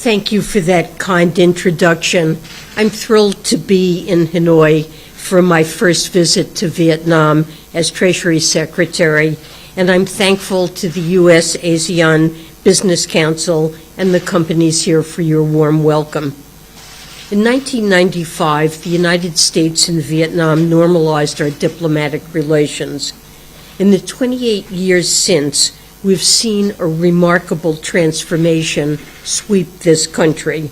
Thank you for that kind introduction. I'm thrilled to be in Hanoi for my first visit to Vietnam as Treasury Secretary, and I'm thankful to the U.S. ASEAN Business Council and the companies here for your warm welcome. In 1995, the United States and Vietnam normalized our diplomatic relations. In the 28 years since, we've seen a remarkable transformation sweep this country,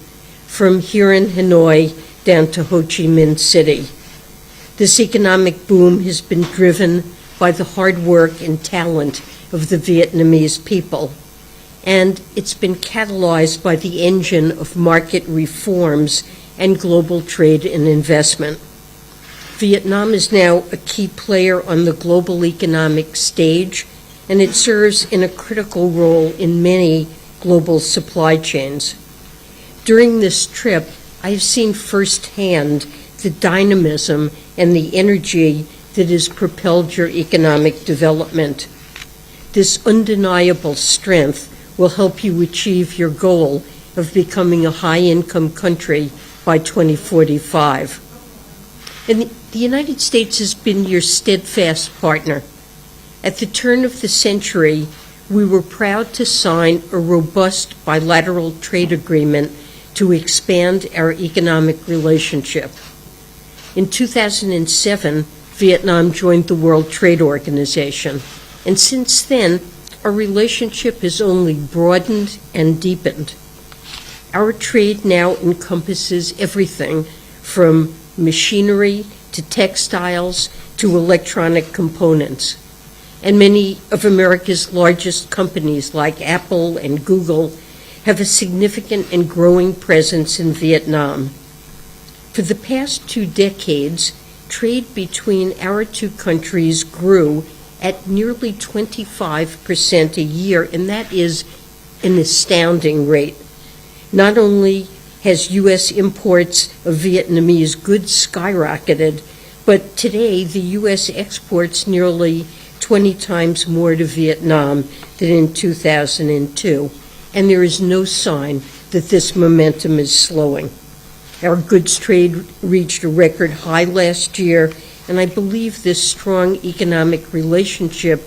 from here in Hanoi down to Ho Chi Minh City. This economic boom has been driven by the hard work and talent of the Vietnamese people, and it's been catalyzed by the engine of market reforms and global trade and investment. Vietnam is now a key player on the global economic stage, and it serves in a critical role in many global supply chains. During this trip, I've seen firsthand the dynamism and the energy that has propelled your economic development. This undeniable strength will help you achieve your goal of becoming a high-income country by 2045. And the United States has been your steadfast partner. At the turn of the century, we were proud to sign a robust bilateral trade agreement to expand our economic relationship. In 2007, Vietnam joined the World Trade Organization, and since then, our relationship has only broadened and deepened. Our trade now encompasses everything from machinery to textiles to electronic components. And many of America's largest companies like Apple and Google have a significant and growing presence in Vietnam. For the past 2 decades, trade between our two countries grew at nearly 25% a year, and that is an astounding rate. Not only has U.S. imports of Vietnamese goods skyrocketed, but today the U.S. exports nearly 20 times more to Vietnam than in 2002, and there is no sign that this momentum is slowing. Our goods trade reached a record high last year, and I believe this strong economic relationship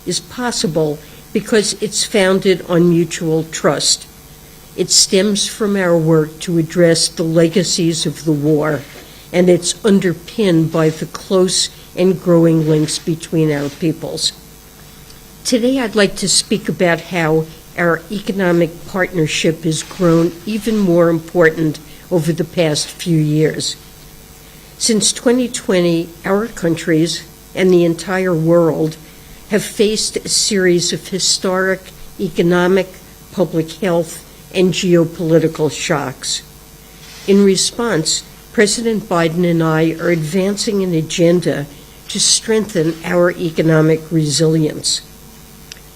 is possible because it's founded on mutual trust. It stems from our work to address the legacies of the war, and it's underpinned by the close and growing links between our peoples. Today, I'd like to speak about how our economic partnership has grown even more important over the past few years. Since 2020, our countries and the entire world have faced a series of historic economic, public health, and geopolitical shocks. In response, President Biden and I are advancing an agenda to strengthen our economic resilience.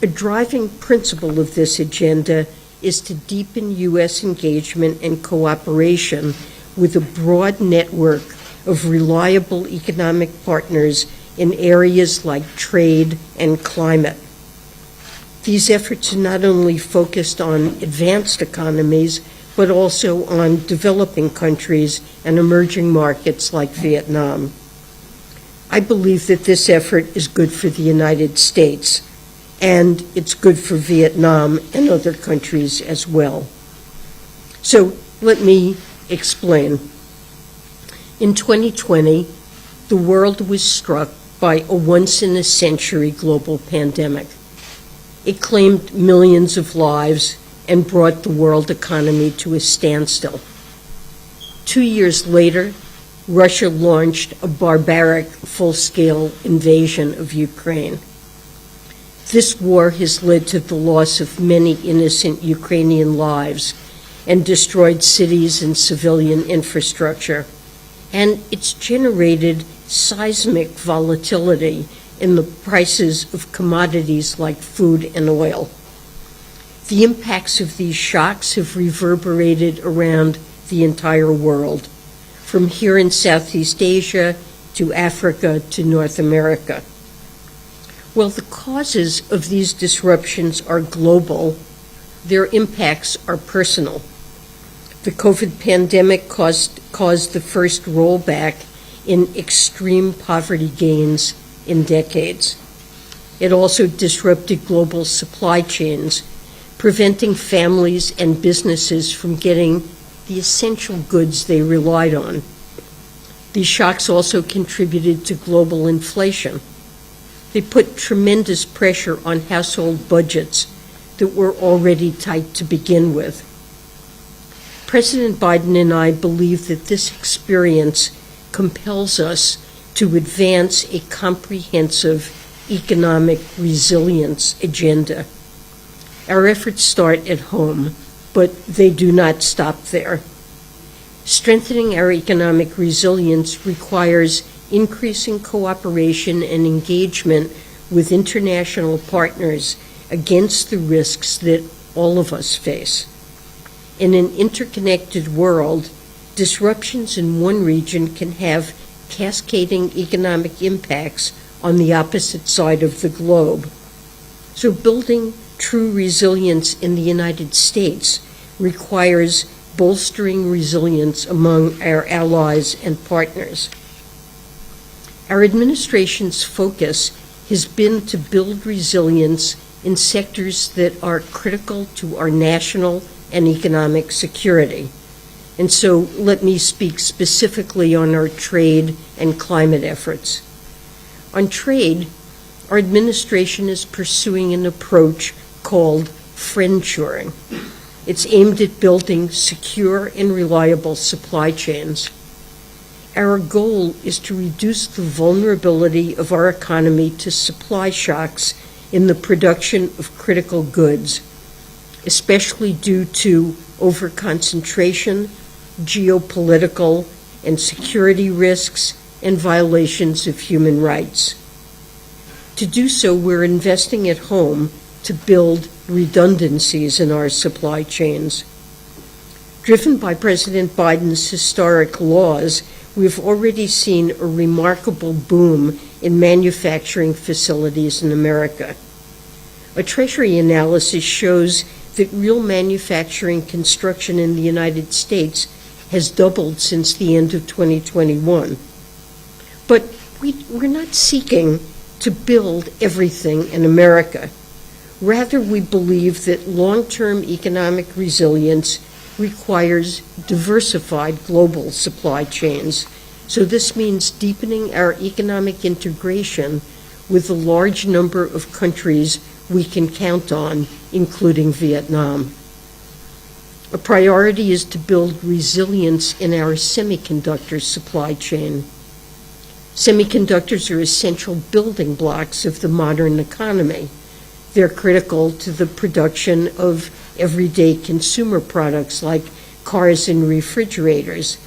A driving principle of this agenda is to deepen U.S. engagement and cooperation with a broad network of reliable economic partners in areas like trade and climate. These efforts are not only focused on advanced economies, but also on developing countries and emerging markets like Vietnam. I believe that this effort is good for the United States, and it's good for Vietnam and other countries as well. So let me explain. In 2020, the world was struck by a once-in-a-century global pandemic. It claimed millions of lives and brought the world economy to a standstill. 2 years later, Russia launched a barbaric, full-scale invasion of Ukraine. This war has led to the loss of many innocent Ukrainian lives and destroyed cities and civilian infrastructure, and it's generated seismic volatility in the prices of commodities like food and oil. The impacts of these shocks have reverberated around the entire world, from here in Southeast Asia to Africa to North America. While the causes of these disruptions are global, their impacts are personal. The COVID pandemic caused the first rollback in extreme poverty gains in decades. It also disrupted global supply chains, preventing families and businesses from getting the essential goods they relied on. These shocks also contributed to global inflation. They put tremendous pressure on household budgets that were already tight to begin with. President Biden and I believe that this experience compels us to advance a comprehensive economic resilience agenda. Our efforts start at home, but they do not stop there. Strengthening our economic resilience requires increasing cooperation and engagement with international partners against the risks that all of us face. In an interconnected world, disruptions in one region can have cascading economic impacts on the opposite side of the globe. So building true resilience in the United States requires bolstering resilience among our allies and partners. Our administration's focus has been to build resilience in sectors that are critical to our national and economic security. And so let me speak specifically on our trade and climate efforts. On trade, our administration is pursuing an approach called friendshoring. It's aimed at building secure and reliable supply chains. Our goal is to reduce the vulnerability of our economy to supply shocks in the production of critical goods, especially due to overconcentration, geopolitical and security risks, and violations of human rights. To do so, we're investing at home to build redundancies in our supply chains. Driven by President Biden's historic laws, we've already seen a remarkable boom in manufacturing facilities in America. A Treasury analysis shows that real manufacturing construction in the United States has doubled since the end of 2021. But we're not seeking to build everything in America. Rather, we believe that long-term economic resilience requires diversified global supply chains. So this means deepening our economic integration with a large number of countries we can count on, including Vietnam. A priority is to build resilience in our semiconductor supply chain. Semiconductors are essential building blocks of the modern economy. They're critical to the production of everyday consumer products like cars and refrigerators,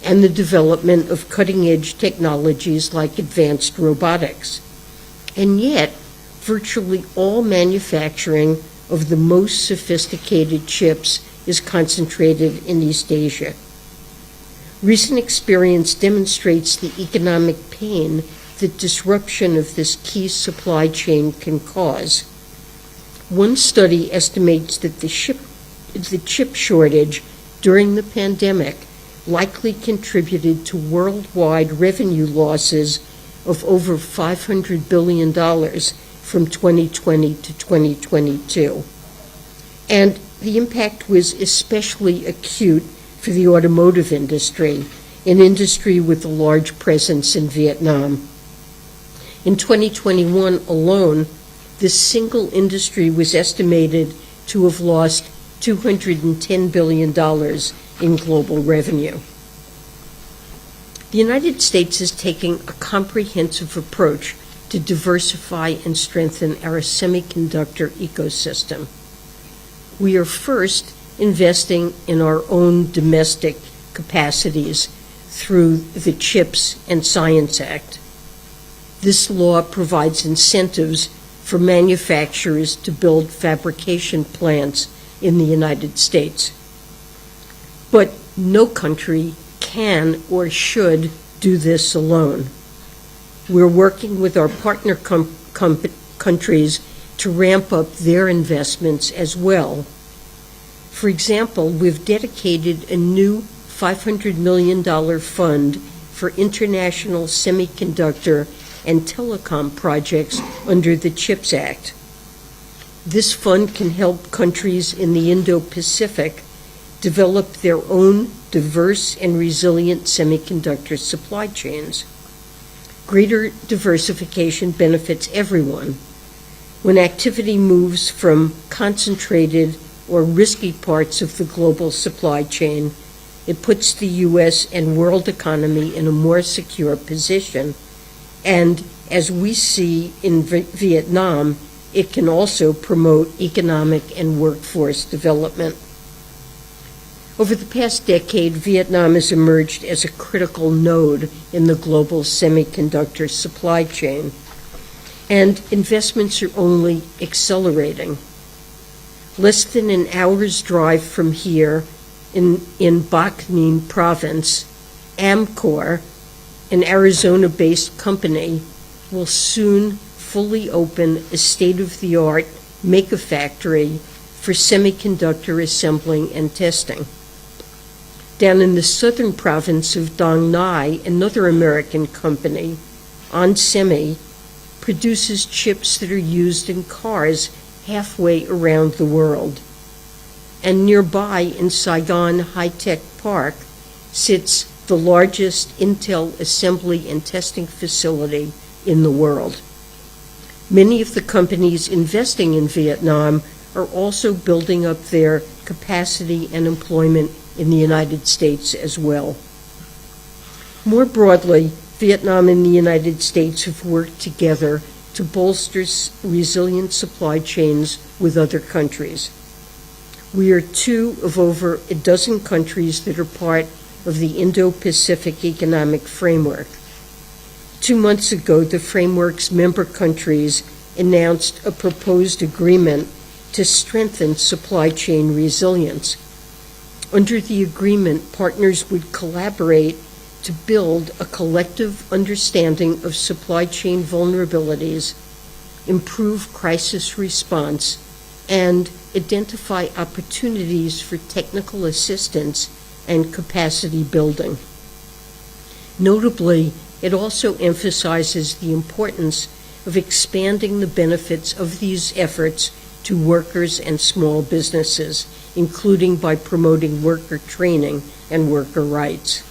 and the development of cutting-edge technologies like advanced robotics. And yet, virtually all manufacturing of the most sophisticated chips is concentrated in East Asia. Recent experience demonstrates the economic pain that disruption of this key supply chain can cause. One study estimates that the chip shortage during the pandemic likely contributed to worldwide revenue losses of over $500 billion from 2020 to 2022. And the impact was especially acute for the automotive industry, an industry with a large presence in Vietnam. In 2021 alone, this single industry was estimated to have lost $210 billion in global revenue. The United States is taking a comprehensive approach to diversify and strengthen our semiconductor ecosystem. We are first investing in our own domestic capacities through the CHIPS and Science Act. This law provides incentives for manufacturers to build fabrication plants in the United States. But no country can or should do this alone. We're working with our partner countries to ramp up their investments as well. For example, we've dedicated a new $500 million fund for international semiconductor and telecom projects under the CHIPS Act. This fund can help countries in the Indo-Pacific develop their own diverse and resilient semiconductor supply chains. Greater diversification benefits everyone. When activity moves from concentrated or risky parts of the global supply chain, it puts the U.S. and world economy in a more secure position. And as we see in Vietnam, it can also promote economic and workforce development. Over the past decade, Vietnam has emerged as a critical node in the global semiconductor supply chain, and investments are only accelerating. Less than an hour's drive from here, in Bac Ninh province, Amcor, an Arizona-based company, will soon fully open a state-of-the-art megafactory for semiconductor assembling and testing. Down in the southern province of Dong Nai, another American company, onsemi, produces chips that are used in cars halfway around the world. And nearby in Saigon High-Tech Park sits the largest Intel assembly and testing facility in the world. Many of the companies investing in Vietnam are also building up their capacity and employment in the United States as well. More broadly, Vietnam and the United States have worked together to bolster resilient supply chains with other countries. We are two of over a dozen countries that are part of the Indo-Pacific Economic Framework. 2 months ago, the framework's member countries announced a proposed agreement to strengthen supply chain resilience. Under the agreement, partners would collaborate to build a collective understanding of supply chain vulnerabilities, improve crisis response, and identify opportunities for technical assistance and capacity building. Notably, it also emphasizes the importance of expanding the benefits of these efforts to workers and small businesses, including by promoting worker training and worker rights.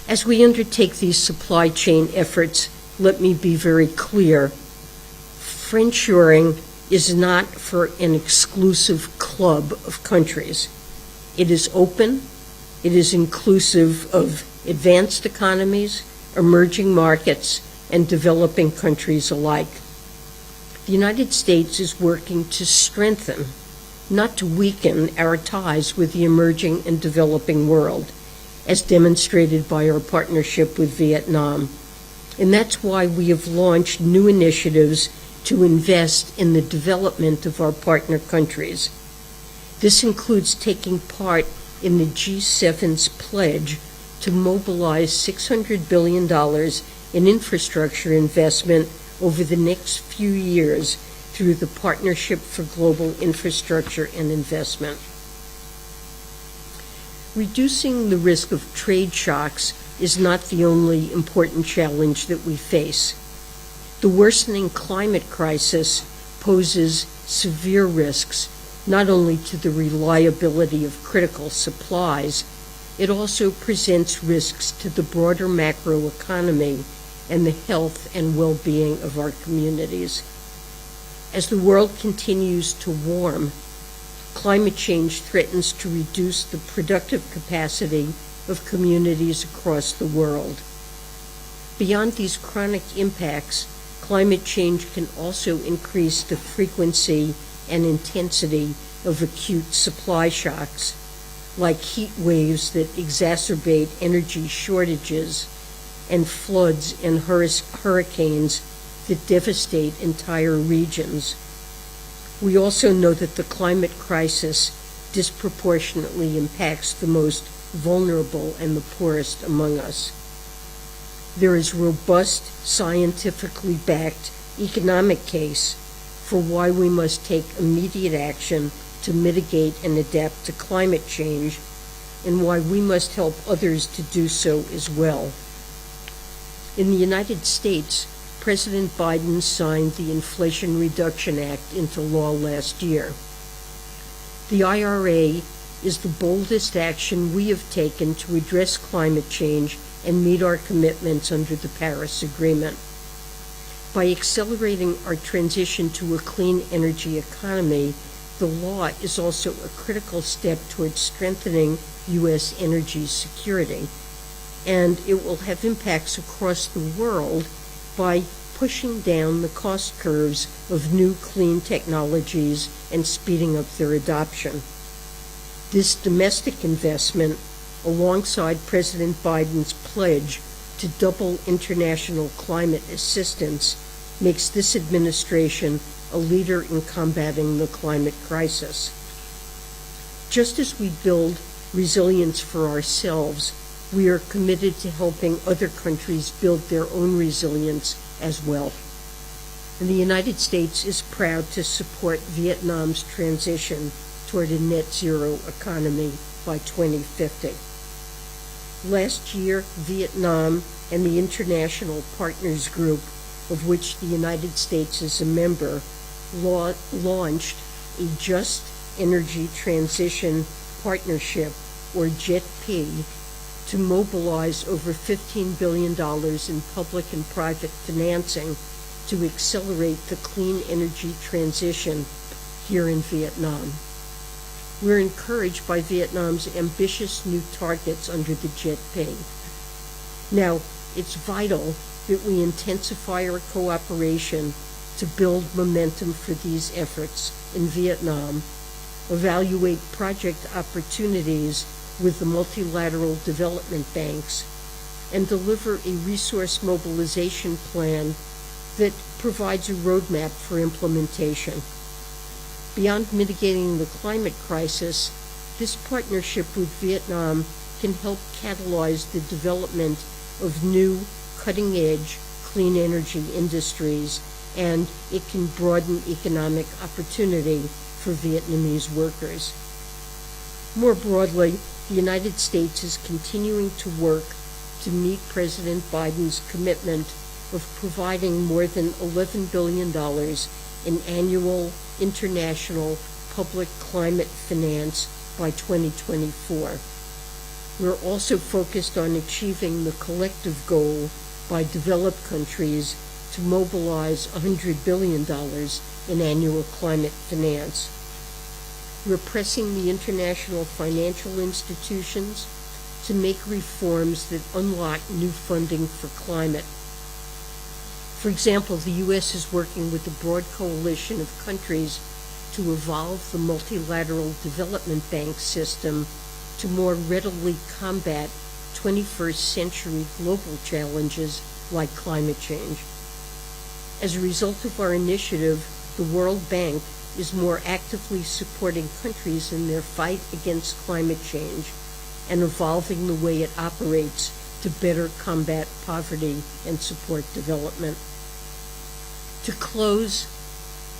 As we undertake these supply chain efforts, let me be very clear. Friendshoring is not for an exclusive club of countries. It is open, it is inclusive of advanced economies, emerging markets, and developing countries alike. The United States is working to strengthen, not to weaken, our ties with the emerging and developing world, as demonstrated by our partnership with Vietnam. And that's why we have launched new initiatives to invest in the development of our partner countries. This includes taking part in the G7's pledge to mobilize $600 billion in infrastructure investment over the next few years through the Partnership for Global Infrastructure and Investment. Reducing the risk of trade shocks is not the only important challenge that we face. The worsening climate crisis poses severe risks not only to the reliability of critical supplies, it also presents risks to the broader macroeconomy and the health and well-being of our communities. As the world continues to warm, climate change threatens to reduce the productive capacity of communities across the world. Beyond these chronic impacts, climate change can also increase the frequency and intensity of acute supply shocks, like heat waves that exacerbate energy shortages and floods and hurricanes that devastate entire regions. We also know that the climate crisis disproportionately impacts the most vulnerable and the poorest among us. There is robust, scientifically backed economic case for why we must take immediate action to mitigate and adapt to climate change, and why we must help others to do so as well. In the United States, President Biden signed the Inflation Reduction Act into law last year. The IRA is the boldest action we have taken to address climate change and meet our commitments under the Paris Agreement. By accelerating our transition to a clean energy economy, the law is also a critical step towards strengthening U.S. energy security, and it will have impacts across the world by pushing down the cost curves of new clean technologies and speeding up their adoption. This domestic investment, alongside President Biden's pledge to double international climate assistance, makes this administration a leader in combating the climate crisis. Just as we build resilience for ourselves, we are committed to helping other countries build their own resilience as well. And the United States is proud to support Vietnam's transition toward a net zero economy by 2050. Last year, Vietnam and the International Partners Group, of which the United States is a member, launched a Just Energy Transition Partnership, or JETP, to mobilize over $15 billion in public and private financing to accelerate the clean energy transition here in Vietnam. We're encouraged by Vietnam's ambitious new targets under the JETP. Now, it's vital that we intensify our cooperation to build momentum for these efforts in Vietnam, evaluate project opportunities with the multilateral development banks, and deliver a resource mobilization plan that provides a roadmap for implementation. Beyond mitigating the climate crisis, this partnership with Vietnam can help catalyze the development of new, cutting-edge, clean energy industries, and it can broaden economic opportunity for Vietnamese workers. More broadly, the United States is continuing to work to meet President Biden's commitment of providing more than $11 billion in annual international public climate finance by 2024. We're also focused on achieving the collective goal by developed countries to mobilize $100 billion in annual climate finance. We're pressing the international financial institutions to make reforms that unlock new funding for climate. For example, the U.S. is working with a broad coalition of countries to evolve the multilateral development bank system to more readily combat 21st century global challenges like climate change. As a result of our initiative, the World Bank is more actively supporting countries in their fight against climate change and evolving the way it operates to better combat poverty and support development. To close,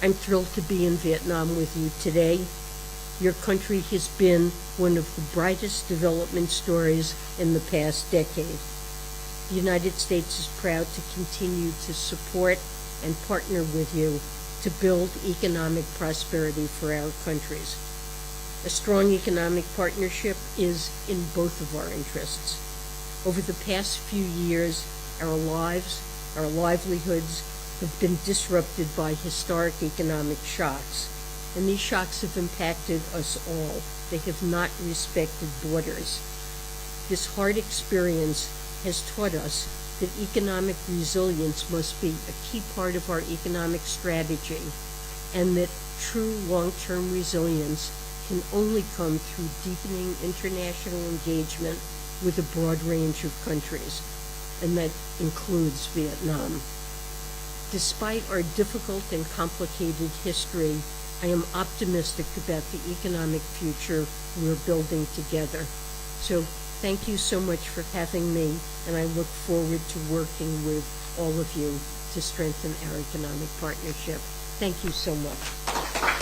I'm thrilled to be in Vietnam with you today. Your country has been one of the brightest development stories in the past decade. The United States is proud to continue to support and partner with you to build economic prosperity for our countries. A strong economic partnership is in both of our interests. Over the past few years, our lives, our livelihoods have been disrupted by historic economic shocks, and these shocks have impacted us all. They have not respected borders. This hard experience has taught us that economic resilience must be a key part of our economic strategy, and that true long-term resilience can only come through deepening international engagement with a broad range of countries, and that includes Vietnam. Despite our difficult and complicated history, I am optimistic about the economic future we're building together. So thank you so much for having me, and I look forward to working with all of you to strengthen our economic partnership. Thank you so much.